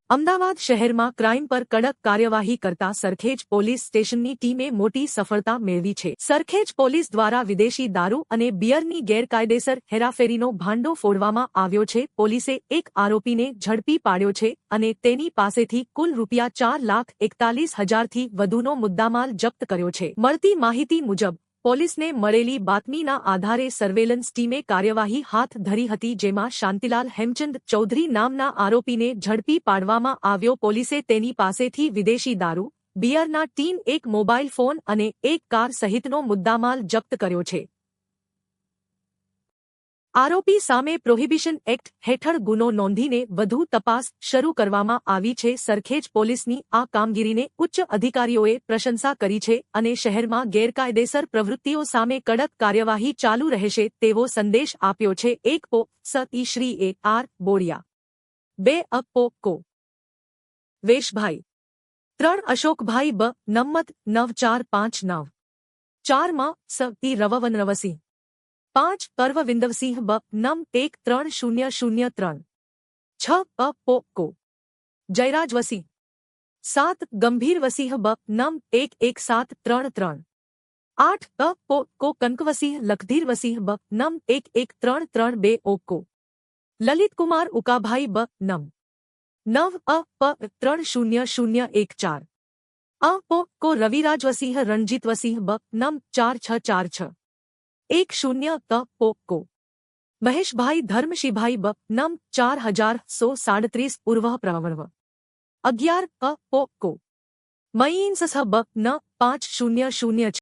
અમદાવાદ શહેરમાં ક્રાઇમ પર કડક કાર્યવાહી કરતા સરખેજ પોલીસ સ્ટેશનની ટીમે મોટી સફળતા મેળવી છે. સરખેજ પોલીસ દ્વારા વિદેશી દારૂ અને બિયરની ગેરકાયદેસર હેરાફેરીનો ભાંડો ફોડવામાં આવ્યો છે. પોલીસે એક આરોપીને ઝડપી પાડ્યો છે અને તેની પાસેથી કુલ ₹4,41,000થી વધુનો મુદ્દામાલ જપ્ત કર્યો છે. મળતી માહિતી મુજબ પોલીસને મળેલી બાતમીના આધારે સર્વેલન્સ ટીમે કાર્યવાહી હાથ ધરી હતી, જેમાં શાંતિલાલ હેમચંદ ચૌધરી નામના આરોપીને ઝડપી પાડવામાં આવ્યો. પોલીસે તેની પાસેથી વિદેશી દારૂ, બિયરના ટીન, એક મોબાઈલ ફોન અને એક કાર સહિતનો મુદ્દામાલ જપ્ત કર્યો છે. આરોપી સામે પ્રોહિબિશન એક્ટ હેઠળ ગુનો નોંધીને વધુ તપાસ શરૂ કરવામાં આવી છે. સરખેજ પોલીસની આ કામગીરીને ઉચ્ચ અધિકારીઓએ પ્રશંસા કરી છે અને શહેરમાં ગેરકાયદેસર પ્રવૃત્તિઓ સામે કડક કાર્યવાહી ચાલુ રહેશે તેવો સંદેશ આપ્યો છે. 1 પો. સ. શ્રી એ. આર. બોરિયા, 2 અ. પો. કો. વેશભાઈ, 3 અશોકભાઈ બ. નમ્મત 9459, 4 મ. સ. ઈ. રવવનરવસિંહ, 5 પરવવિંદવસિંહ બ. નમ 130003, 6 અ. પો. કો. જયરાજવસિંહ, 7 ગંભીરવસિંહ બ. નમ 11733, 8 અ. પો. કો. કનકવસિંહ લખધીરવસિંહ બ. નમ 11332 ઓ. કો. લલિતકુમાર ઉકાભાઈ બ. નમ 9 અ. પ. 30014, અ. પો. કો. રવિરાજવસિંહ રણજીતવસિંહ બ. નમ 4646, 10 ક. પો. કો. મહેશભાઈ ધર્મશીભાઈ બ. નમ 4137 ઉર્વઃ પ્રવર્વ, 11 ક. પો. કો. મયીન્સસ બ. ન 5006.